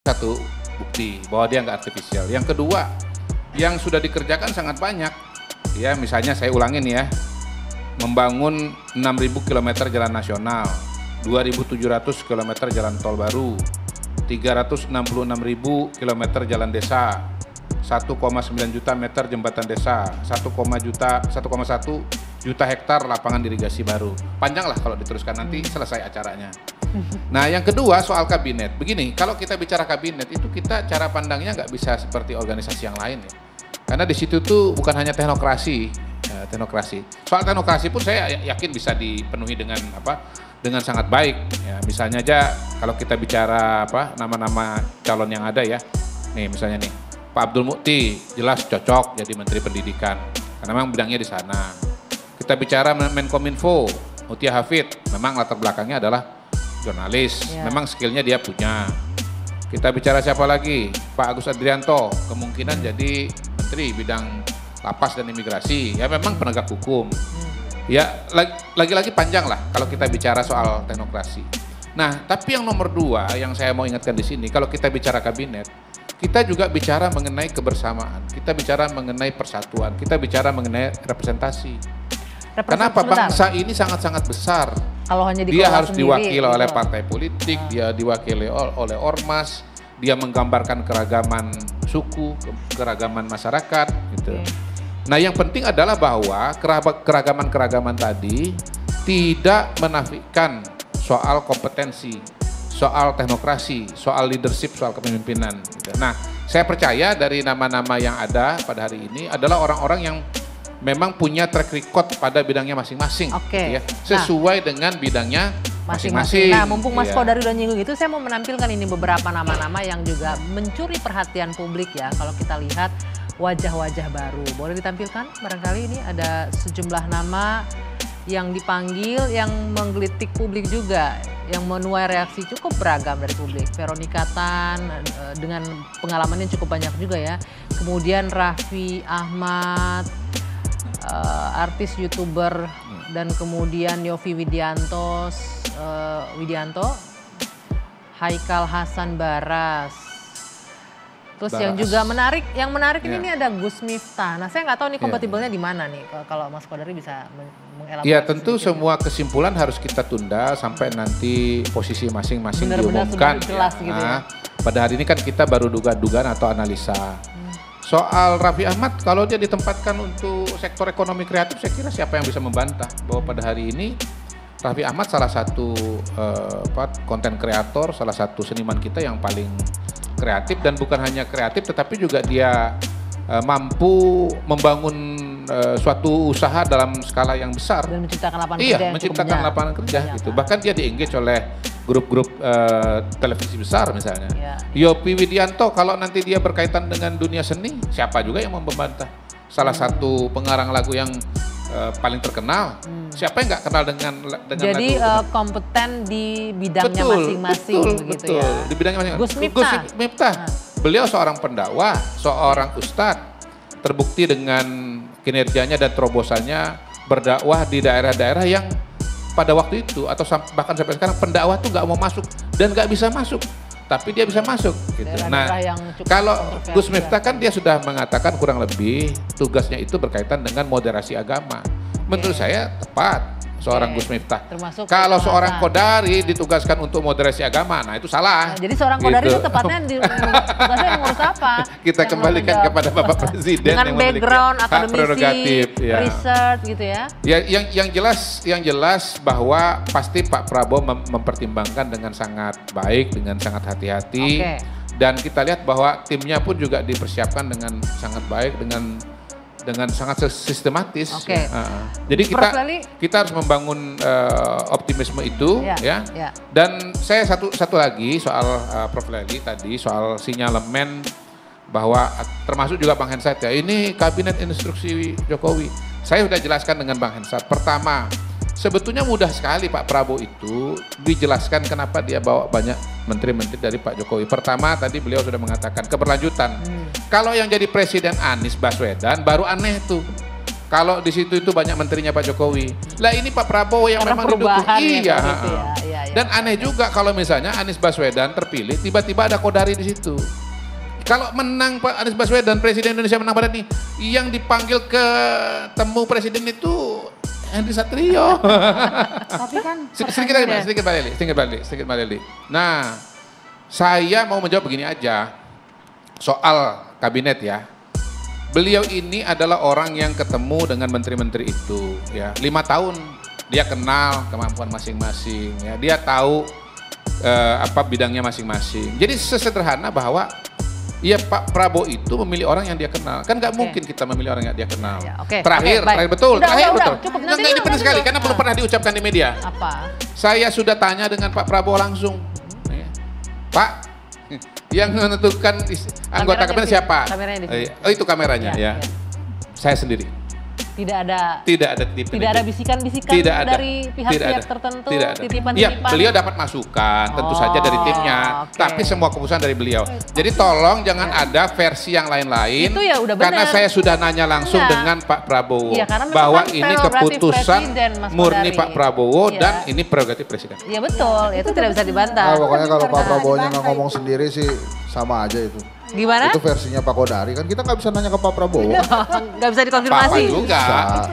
Satu, bukti bahwa dia nggak artifisial. Yang kedua, yang sudah dikerjakan sangat banyak. Ya, misalnya saya ulangin ya, membangun 6.000 km jalan nasional, 2.700 km jalan tol baru, 366.000 km jalan desa, 1,9 juta meter jembatan desa, 1,1 juta hektar lapangan irigasi baru. Panjang lah kalau diteruskan, nanti selesai acaranya. Nah, yang kedua soal kabinet. Begini, kalau kita bicara kabinet itu kita cara pandangnya nggak bisa seperti organisasi yang lain ya. Karena di situ tuh bukan hanya teknokrasi, teknokrasi. Soal teknokrasi pun saya yakin bisa dipenuhi dengan dengan sangat baik. Ya, misalnya aja kalau kita bicara nama-nama calon yang ada ya. Nih misalnya nih Pak Abdul Mukti jelas cocok jadi Menteri Pendidikan karena memang bidangnya di sana. Kita bicara Menkominfo, Mutia Hafid, memang latar belakangnya adalah jurnalis, memang skillnya dia punya. Kita bicara siapa lagi? Pak Agus Adrianto, kemungkinan jadi Menteri bidang lapas dan imigrasi, ya memang penegak hukum. Ya lagi-lagi panjang lah kalau kita bicara soal teknokrasi. Nah, tapi yang nomor dua yang saya mau ingatkan di sini, kalau kita bicara kabinet, kita juga bicara mengenai kebersamaan, kita bicara mengenai persatuan, kita bicara mengenai representasi. Kenapa bangsa ini sangat-sangat besar? Kalau hanya dia harus sendiri, diwakili oleh partai politik, dia diwakili oleh ormas, dia menggambarkan keragaman suku, keragaman masyarakat, gitu. Nah, yang penting adalah bahwa keragaman-keragaman tadi tidak menafikan soal kompetensi, soal teknokrasi, soal leadership, soal kepemimpinan. Gitu. Nah, saya percaya dari nama-nama yang ada pada hari ini adalah orang-orang yang memang punya track record pada bidangnya masing-masing, gitu ya, sesuai dengan bidangnya masing-masing. Nah, mumpung Mas Kodari udah nyinggung itu, saya mau menampilkan ini beberapa nama-nama yang juga mencuri perhatian publik ya. Kalau kita lihat wajah-wajah baru, boleh ditampilkan? Barangkali ini ada sejumlah nama yang dipanggil, yang menggelitik publik juga, yang menuai reaksi cukup beragam dari publik. Veronika Tan dengan pengalamannya cukup banyak juga ya. Kemudian Raffi Ahmad, artis YouTuber, dan kemudian Yovie Widianto, Haikal Hasan Baras. Terus yang juga menarik, ini ada Gus Miftah. Nah, saya nggak tahu nih kompatibelnya di mana nih, kalau Mas Kodari bisa mengelaborasi. Ya, tentu semua kesimpulan harus kita tunda sampai nanti posisi masing-masing diumumkan. Jelas gitu ya. Pada hari ini kan kita baru dugaan atau analisa. Soal Raffi Ahmad, kalau dia ditempatkan untuk sektor ekonomi kreatif, saya kira siapa yang bisa membantah bahwa pada hari ini Raffi Ahmad salah satu konten kreator, salah satu seniman kita yang paling kreatif, dan bukan hanya kreatif tetapi juga dia mampu membangun suatu usaha dalam skala yang besar dan menciptakan lapangan kerja. Iya, menciptakan lapangan kerja gitu. Bahkan dia di-engage oleh grup-grup televisi besar misalnya. Yovie Widianto, kalau nanti dia berkaitan dengan dunia seni, siapa juga yang membantah? Salah satu pengarang lagu yang paling terkenal, siapa yang nggak kenal dengan jadi lagu? kompeten di bidangnya masing-masing begitu ya. Di bidangnya masing-masing. Gus Miftah. Beliau seorang pendakwah, seorang ustadz, terbukti dengan kinerjanya dan terobosannya berdakwah di daerah-daerah yang pada waktu itu atau bahkan sampai sekarang pendakwah tuh nggak mau masuk dan nggak bisa masuk, tapi dia bisa masuk gitu. Nah, kalau Gus Miftah kan dia sudah mengatakan kurang lebih tugasnya itu berkaitan dengan moderasi agama. Menurut saya tepat seorang Gus Miftah. Kalau seorang Kodari ditugaskan untuk moderasi agama, nah itu salah. Nah, jadi seorang Kodari itu tepatnya tugasnya mengurus apa? Kita kembalikan kepada Bapak Presiden dengan yang background prerogatif, research gitu ya. Ya, yang jelas bahwa pasti Pak Prabowo mempertimbangkan dengan sangat baik, dengan sangat hati-hati, dan kita lihat bahwa timnya pun juga dipersiapkan dengan sangat baik, dengan sangat sistematis. Jadi kita harus membangun optimisme itu, ya. Dan saya satu lagi soal Prof. Lely tadi soal sinyalemen bahwa termasuk juga Bang Hensat ya. Ini kabinet instruksi Jokowi. Saya sudah jelaskan dengan Bang Hensat. Pertama, sebetulnya mudah sekali Pak Prabowo itu dijelaskan kenapa dia bawa banyak menteri-menteri dari Pak Jokowi. Pertama tadi beliau sudah mengatakan keberlanjutan. Kalau yang jadi presiden Anies Baswedan baru aneh tuh. Kalau di situ itu banyak menterinya Pak Jokowi. Lah ini Pak Prabowo yang memang didukung. Iya. Dan aneh juga kalau misalnya Anies Baswedan terpilih, tiba-tiba ada Kodari di situ. Kalau menang Pak Anies Baswedan, Presiden Indonesia menang pada ini, yang dipanggil ke temu Presiden itu Henry Satrio. Tapi kan sedikit Mbak Leli. Nah, saya mau menjawab begini aja soal kabinet ya. Beliau ini adalah orang yang ketemu dengan menteri-menteri itu ya. 5 tahun dia kenal kemampuan masing-masing ya. Dia tahu apa bidangnya masing-masing. Jadi sesederhana bahwa ya Pak Prabowo itu memilih orang yang dia kenal. Kan nggak mungkin kita memilih orang yang dia kenal. Ya, Terakhir betul. Cukup. Nggak, ini penting sekali karena belum pernah diucapkan di media. Apa? Saya sudah tanya dengan Pak Prabowo langsung. Pak, yang menentukan anggota kabinet siapa? Oh, itu kameranya ya. Saya sendiri. Tidak ada bisikan-bisikan dari pihak-pihak tertentu, titipan-titipan. Iya, beliau dapat masukan, tentu saja dari timnya, tapi semua keputusan dari beliau. Jadi tolong jangan ada versi yang lain-lain. Itu ya udah benar. Karena saya sudah nanya langsung dengan Pak Prabowo bahwa kan ini keputusan murni Pak Prabowo dan ini prerogatif Presiden. Iya betul, itu tidak bisa dibantah. Nah, pokoknya kalau Pak Prabowo-nya nggak ngomong sendiri sih sama aja itu. Gimana? Itu versinya Pak Kodari, kan kita nggak bisa nanya ke Pak Prabowo. Nggak bisa dikonfirmasi. Pak juga,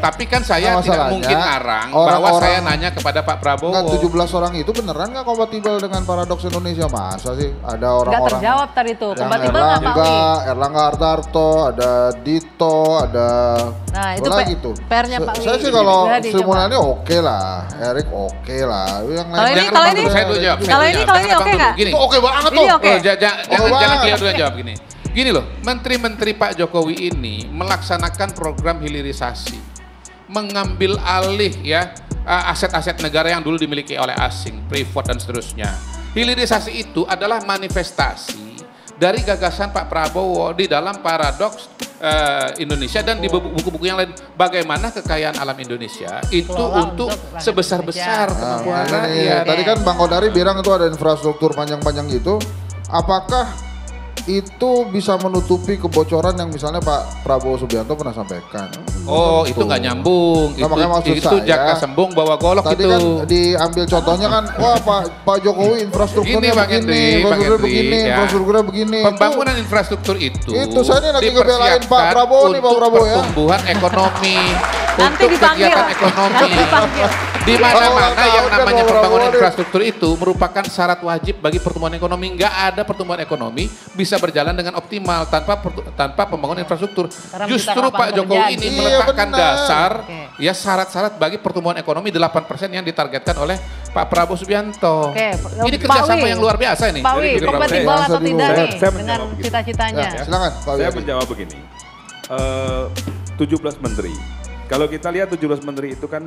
tapi kan saya tidak mungkin ngarang bahwa saya nanya kepada Pak Prabowo. Nggak, 17 orang itu beneran nggak kompatibel dengan paradoks Indonesia? Masa sih ada orang-orang nggak terjawab tadi itu, kompatibel nggak Pak Wi? Erlangga Hartarto, ada Dito, ada nah, itu lagi tuh. PR-nya Pak Wi. Saya sih kalau Sri Mulyani oke lah, Erik oke lah. Yang lain kalau ini oke nggak? Itu oke banget tuh. Jangan beliau dulu yang jawab gini. Gini loh, menteri-menteri Pak Jokowi ini melaksanakan program hilirisasi, mengambil alih ya aset-aset negara yang dulu dimiliki oleh asing, privat dan seterusnya. Hilirisasi itu adalah manifestasi dari gagasan Pak Prabowo di dalam paradoks Indonesia dan di buku-buku yang lain. Bagaimana kekayaan alam Indonesia itu untuk sebesar-besar kemampuan rakyat. Tadi kan Bang Kodari bilang itu ada infrastruktur panjang-panjang gitu. Apakah itu bisa menutupi kebocoran yang misalnya Pak Prabowo Subianto pernah sampaikan? Oh, itu nggak nyambung. Nah, itu jaka sembung bawa golok tadi itu. Tadi kan diambil contohnya kan, wah Pak Jokowi infrastrukturnya begini, infrastrukturnya begini. Pembangunan infrastruktur itu saya ini lagi ngebelain Pak Prabowo nih, Pak Prabowo ya. Pertumbuhan ekonomi, untuk kegiatan ekonomi. Di mana-mana yang namanya pembangunan infrastruktur itu merupakan syarat wajib bagi pertumbuhan ekonomi. Nggak ada pertumbuhan ekonomi bisa berjalan dengan optimal tanpa pembangunan infrastruktur. Justru Pak Jokowi ini meletakkan dasar ya syarat-syarat bagi pertumbuhan ekonomi 8% yang ditargetkan oleh Pak Prabowo Subianto. Ini kerjasama yang luar biasa ini. Pak Wi, kompatibel atau tidak nih dengan cita-citanya? Silakan Pak Wi. Saya menjawab begini, 17 menteri. Kalau kita lihat 17 menteri itu kan